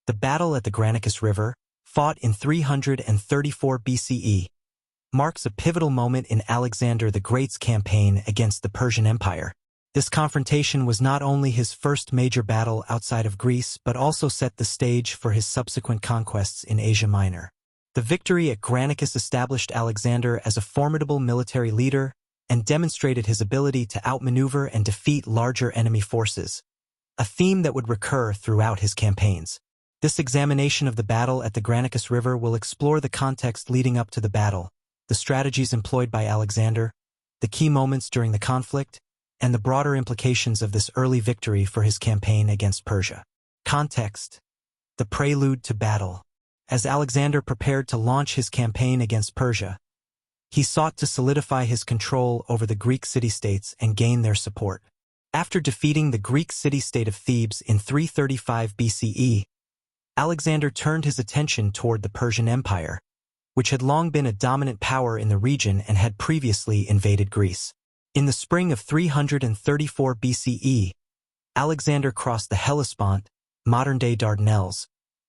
The battle at the Granicus River, fought in 334 BCE, marks a pivotal moment in Alexander the Great's campaign against the Persian Empire. This confrontation was not only his first major battle outside of Greece but also set the stage for his subsequent conquests in Asia Minor. The victory at Granicus established Alexander as a formidable military leader and demonstrated his ability to outmaneuver and defeat larger enemy forces, a theme that would recur throughout his campaigns. This examination of the battle at the Granicus River will explore the context leading up to the battle, the strategies employed by Alexander, the key moments during the conflict, and the broader implications of this early victory for his campaign against Persia. Context: the prelude to battle. As Alexander prepared to launch his campaign against Persia, he sought to solidify his control over the Greek city-states and gain their support. After defeating the Greek city-state of Thebes in 335 BCE, Alexander turned his attention toward the Persian Empire, which had long been a dominant power in the region and had previously invaded Greece. In the spring of 334 BCE, Alexander crossed the Hellespont, modern-day Dardanelles,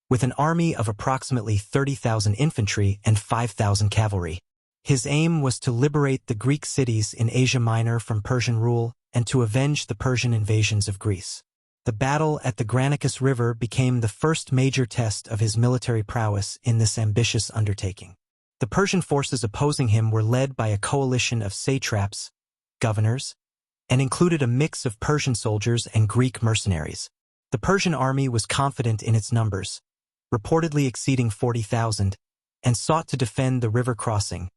with an army of approximately 30,000 infantry and 5,000 cavalry. His aim was to liberate the Greek cities in Asia Minor from Persian rule and to avenge the Persian invasions of Greece. The battle at the Granicus River became the first major test of his military prowess in this ambitious undertaking. The Persian forces opposing him were led by a coalition of satraps, governors, and included a mix of Persian soldiers and Greek mercenaries. The Persian army was confident in its numbers, reportedly exceeding 40,000, and sought to defend the river crossing,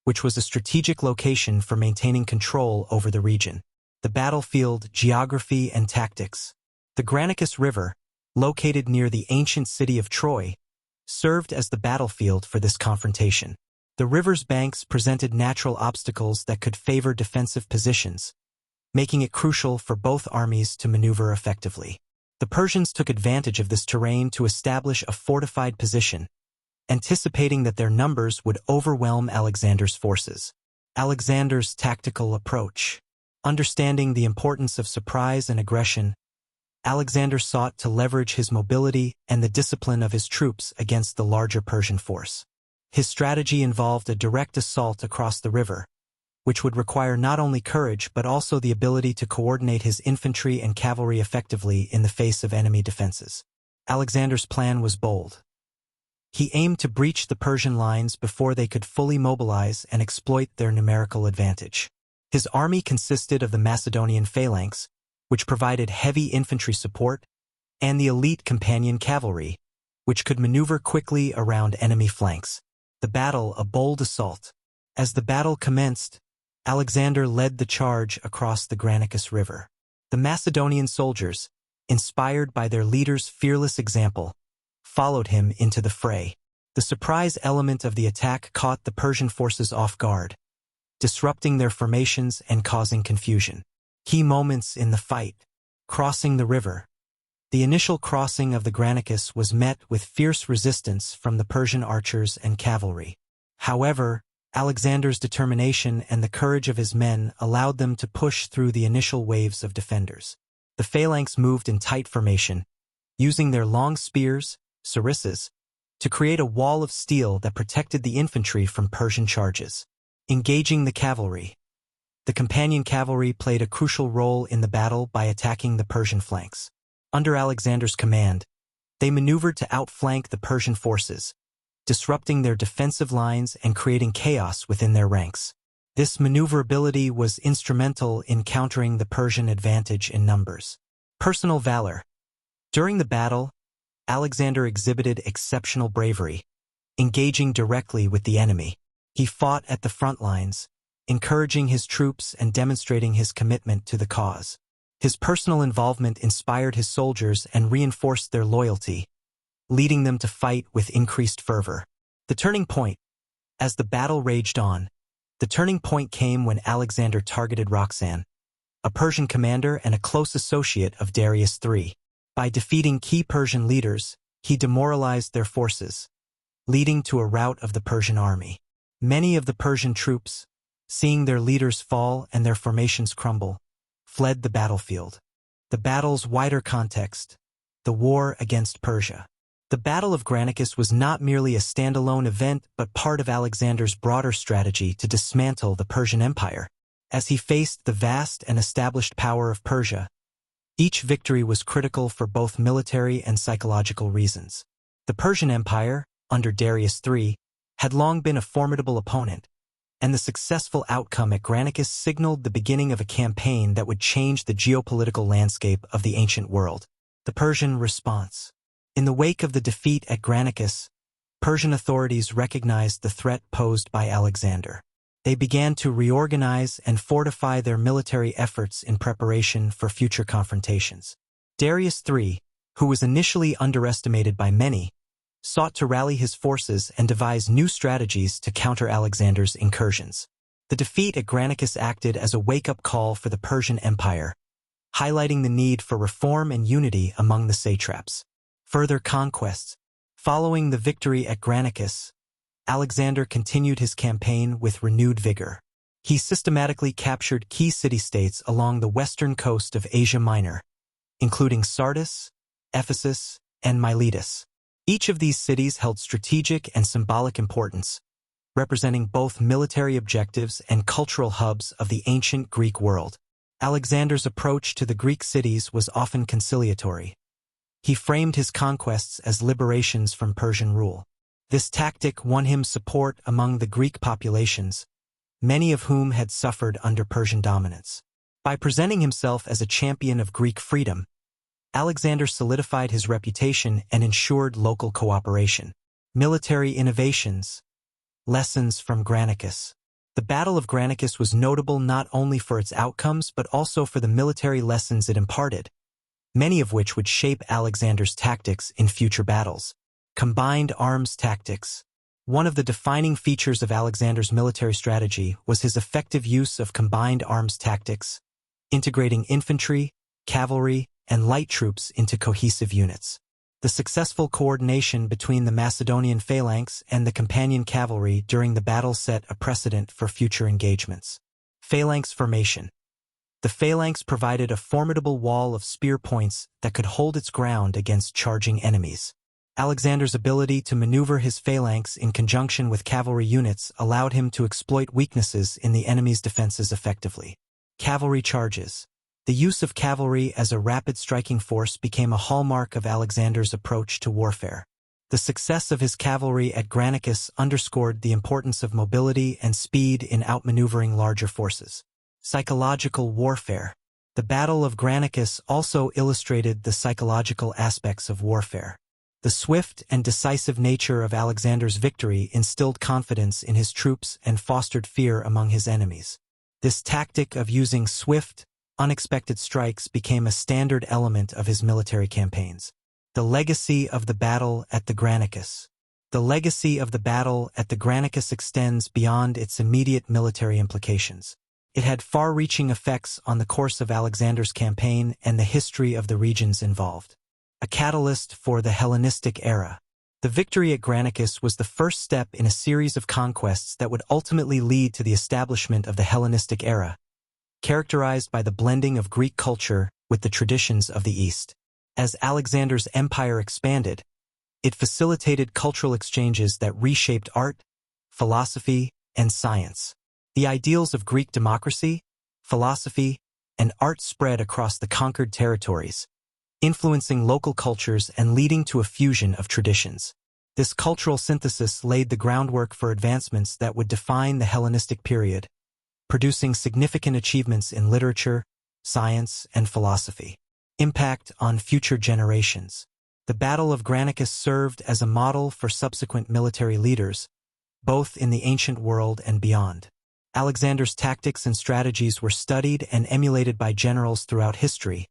which was a strategic location for maintaining control over the region. The battlefield, geography, and tactics. The Granicus River, located near the ancient city of Troy, served as the battlefield for this confrontation. The river's banks presented natural obstacles that could favor defensive positions, making it crucial for both armies to maneuver effectively. The Persians took advantage of this terrain to establish a fortified position, anticipating that their numbers would overwhelm Alexander's forces. Alexander's tactical approach. Understanding the importance of surprise and aggression, Alexander sought to leverage his mobility and the discipline of his troops against the larger Persian force. His strategy involved a direct assault across the river, which would require not only courage but also the ability to coordinate his infantry and cavalry effectively in the face of enemy defenses. Alexander's plan was bold. He aimed to breach the Persian lines before they could fully mobilize and exploit their numerical advantage. His army consisted of the Macedonian phalanx, which provided heavy infantry support, and the elite companion cavalry, which could maneuver quickly around enemy flanks. The battle, a bold assault. As the battle commenced, Alexander led the charge across the Granicus River. The Macedonian soldiers, inspired by their leader's fearless example, followed him into the fray. The surprise element of the attack caught the Persian forces off guard, disrupting their formations and causing confusion. Key moments in the fight. Crossing the river. The initial crossing of the Granicus was met with fierce resistance from the Persian archers and cavalry. However, Alexander's determination and the courage of his men allowed them to push through the initial waves of defenders. The phalanx moved in tight formation, using their long spears, sarissas, to create a wall of steel that protected the infantry from Persian charges. Engaging the cavalry. The companion cavalry played a crucial role in the battle by attacking the Persian flanks. Under Alexander's command, they maneuvered to outflank the Persian forces, disrupting their defensive lines and creating chaos within their ranks. This maneuverability was instrumental in countering the Persian advantage in numbers. Personal valor. During the battle, Alexander exhibited exceptional bravery, engaging directly with the enemy. He fought at the front lines, encouraging his troops and demonstrating his commitment to the cause. His personal involvement inspired his soldiers and reinforced their loyalty, leading them to fight with increased fervor. The turning point. As the battle raged on, the turning point came when Alexander targeted Roxanne, a Persian commander and a close associate of Darius III. By defeating key Persian leaders, he demoralized their forces, leading to a rout of the Persian army. Many of the Persian troops, seeing their leaders fall and their formations crumble, fled the battlefield. The battle's wider context, the war against Persia. The Battle of Granicus was not merely a standalone event but part of Alexander's broader strategy to dismantle the Persian Empire. As he faced the vast and established power of Persia, each victory was critical for both military and psychological reasons. The Persian Empire, under Darius III, had long been a formidable opponent, and the successful outcome at Granicus signaled the beginning of a campaign that would change the geopolitical landscape of the ancient world. The Persian response. In the wake of the defeat at Granicus, Persian authorities recognized the threat posed by Alexander. They began to reorganize and fortify their military efforts in preparation for future confrontations. Darius III, who was initially underestimated by many, sought to rally his forces and devise new strategies to counter Alexander's incursions. The defeat at Granicus acted as a wake-up call for the Persian Empire, highlighting the need for reform and unity among the satraps. Further conquests. Following the victory at Granicus, Alexander continued his campaign with renewed vigor. He systematically captured key city-states along the western coast of Asia Minor, including Sardis, Ephesus, and Miletus. Each of these cities held strategic and symbolic importance, representing both military objectives and cultural hubs of the ancient Greek world. Alexander's approach to the Greek cities was often conciliatory. He framed his conquests as liberations from Persian rule. This tactic won him support among the Greek populations, many of whom had suffered under Persian dominance. By presenting himself as a champion of Greek freedom, Alexander solidified his reputation and ensured local cooperation. Military innovations. Lessons from Granicus. The Battle of Granicus was notable not only for its outcomes but also for the military lessons it imparted, many of which would shape Alexander's tactics in future battles. Combined arms tactics. One of the defining features of Alexander's military strategy was his effective use of combined arms tactics, integrating infantry, cavalry, and light troops into cohesive units. The successful coordination between the Macedonian phalanx and the companion cavalry during the battle set a precedent for future engagements. Phalanx formation. The phalanx provided a formidable wall of spear points that could hold its ground against charging enemies. Alexander's ability to maneuver his phalanx in conjunction with cavalry units allowed him to exploit weaknesses in the enemy's defenses effectively. Cavalry charges. The use of cavalry as a rapid striking force became a hallmark of Alexander's approach to warfare. The success of his cavalry at Granicus underscored the importance of mobility and speed in outmaneuvering larger forces. Psychological warfare. The Battle of Granicus also illustrated the psychological aspects of warfare. The swift and decisive nature of Alexander's victory instilled confidence in his troops and fostered fear among his enemies. This tactic of using swift, unexpected strikes became a standard element of his military campaigns. The legacy of the battle at the Granicus. The legacy of the battle at the Granicus extends beyond its immediate military implications. It had far-reaching effects on the course of Alexander's campaign and the history of the regions involved. A catalyst for the Hellenistic era. The victory at Granicus was the first step in a series of conquests that would ultimately lead to the establishment of the Hellenistic era, characterized by the blending of Greek culture with the traditions of the East. As Alexander's empire expanded, it facilitated cultural exchanges that reshaped art, philosophy, and science. The ideals of Greek democracy, philosophy, and art spread across the conquered territories, influencing local cultures and leading to a fusion of traditions. This cultural synthesis laid the groundwork for advancements that would define the Hellenistic period, producing significant achievements in literature, science, and philosophy. Impact on future generations. The Battle of Granicus served as a model for subsequent military leaders, both in the ancient world and beyond. Alexander's tactics and strategies were studied and emulated by generals throughout history,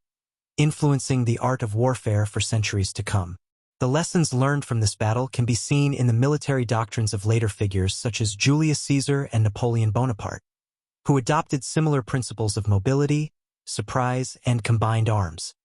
influencing the art of warfare for centuries to come. The lessons learned from this battle can be seen in the military doctrines of later figures such as Julius Caesar and Napoleon Bonaparte, who adopted similar principles of mobility, surprise, and combined arms.